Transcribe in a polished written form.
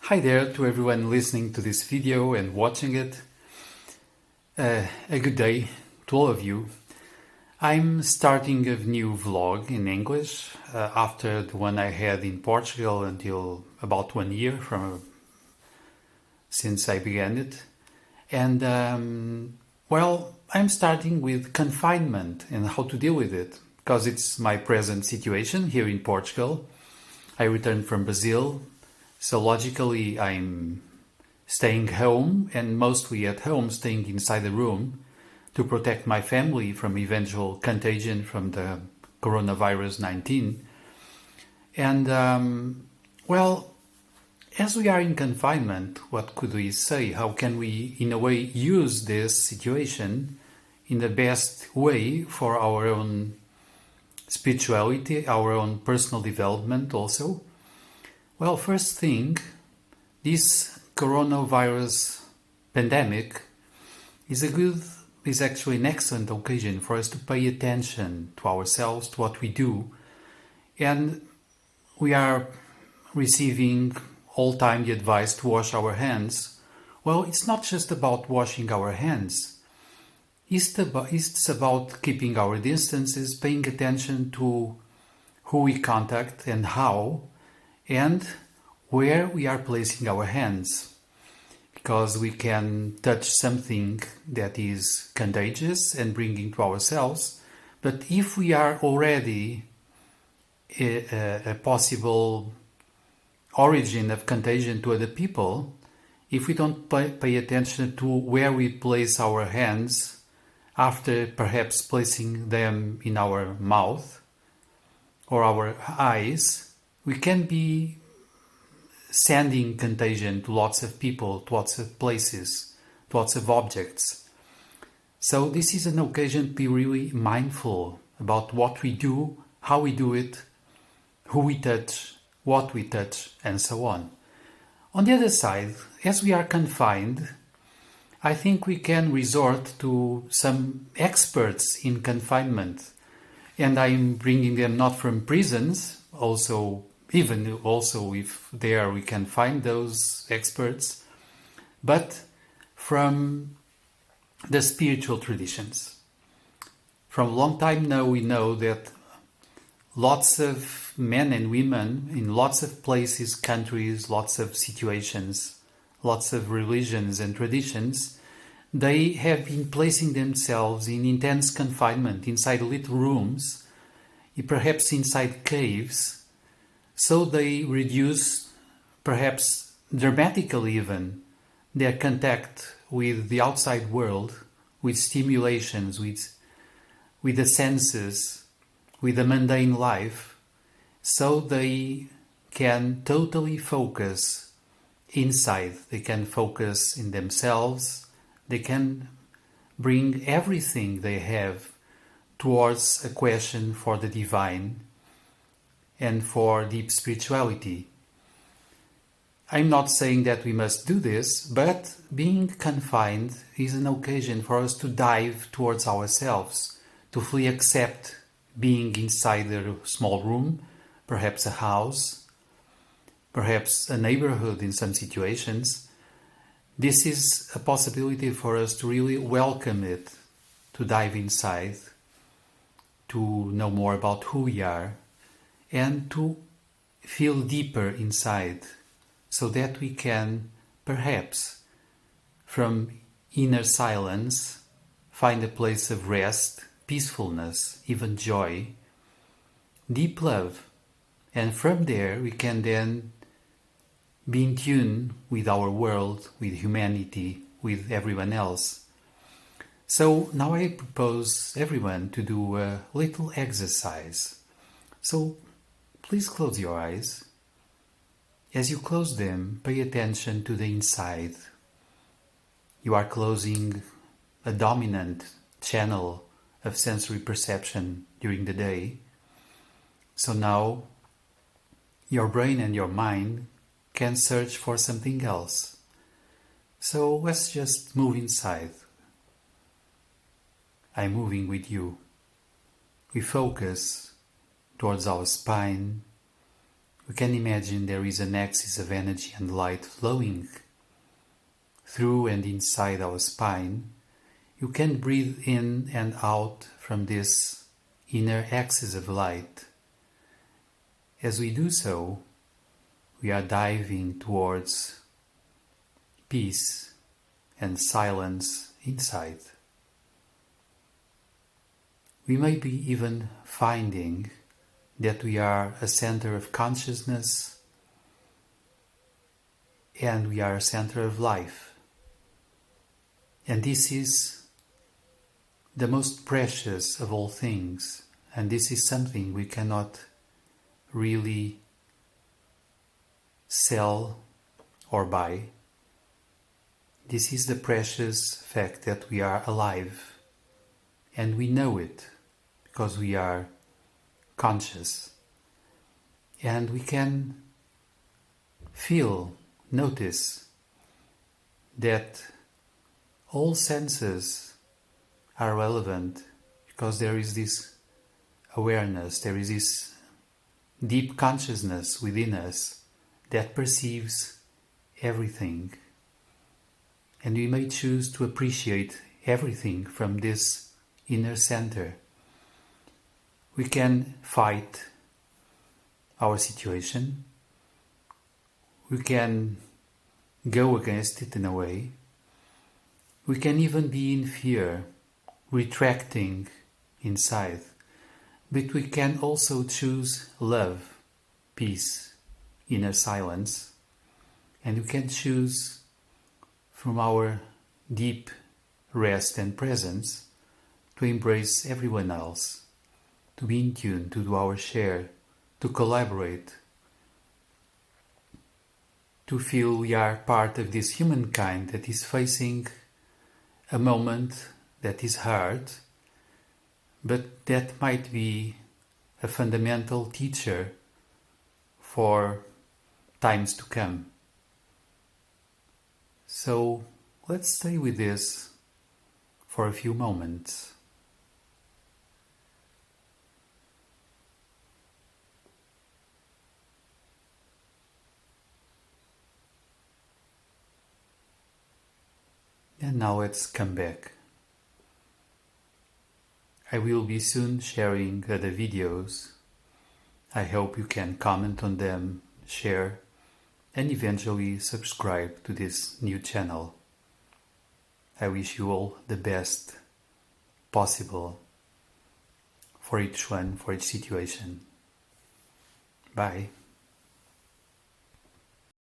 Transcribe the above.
Hi there to everyone listening to this video and watching it. A good day to all of you. I'm starting a new vlog in English after the one I had in Portugal until about 1 year since I began it. And I'm starting with confinement and how to deal with it because it's my present situation here in Portugal. I returned from Brazil. So logically, I'm staying home and mostly at home, staying inside the room to protect my family from eventual contagion from the coronavirus 19. And as we are in confinement, what could we say? How can we, in a way, use this situation in the best way for our own spirituality, our own personal development also? Well, first thing, this coronavirus pandemic is actually an excellent occasion for us to pay attention to ourselves, to what we do. And we are receiving all time the advice to wash our hands. Well, it's not just about washing our hands. It's about keeping our distances, paying attention to who we contact and how, and where we are placing our hands, because we can touch something that is contagious and bring it to ourselves. But if we are already a possible origin of contagion to other people, if we don't pay attention to where we place our hands after perhaps placing them in our mouth or our eyes, we can be sending contagion to lots of people, to lots of places, to lots of objects. So this is an occasion to be really mindful about what we do, how we do it, who we touch, what we touch, and so on. On the other side, as we are confined, I think we can resort to some experts in confinement. And I'm bringing them not from prisons, also if there we can find those experts, but from the spiritual traditions. From a long time now we know that lots of men and women in lots of places, countries, lots of situations, lots of religions and traditions, they have been placing themselves in intense confinement inside little rooms, perhaps inside caves. So they reduce, perhaps dramatically even, their contact with the outside world, with stimulations, with the senses, with the mundane life, so they can totally focus inside. They can focus in themselves. They can bring everything they have towards a question for the divine and for deep spirituality. I'm not saying that we must do this, but being confined is an occasion for us to dive towards ourselves, to fully accept being inside a small room, perhaps a house, perhaps a neighborhood in some situations. This is a possibility for us to really welcome it, to dive inside, to know more about who we are, and to feel deeper inside, so that we can, perhaps, from inner silence, find a place of rest, peacefulness, even joy, deep love. And from there we can then be in tune with our world, with humanity, with everyone else. So now I propose everyone to do a little exercise. So please close your eyes. As you close them, pay attention to the inside. You are closing a dominant channel of sensory perception during the day. So now your brain and your mind can search for something else. So let's just move inside. I'm moving with you. We focus towards our spine. we can imagine there is an axis of energy and light flowing through and inside our spine. You can breathe in and out from this inner axis of light. As we do so, we are diving towards peace and silence inside. We may be even finding that we are a center of consciousness and we are a center of life. And this is the most precious of all things, and this is something we cannot really sell or buy. This is the precious fact that we are alive, and we know it because we are conscious, and we can feel, notice that all senses are relevant because there is this awareness, there is this deep consciousness within us that perceives everything. And we may choose to appreciate everything from this inner center. We can fight our situation. We can go against it in a way. We can even be in fear, retracting inside. But we can also choose love, peace, inner silence. And we can choose from our deep rest and presence to embrace everyone else, to be in tune, to do our share, to collaborate, to feel we are part of this humankind that is facing a moment that is hard, but that might be a fundamental teacher for times to come. So let's stay with this for a few moments. And now let's come back. I will be soon sharing other videos. I hope you can comment on them, share, and eventually subscribe to this new channel. I wish you all the best possible for each one, for each situation. Bye.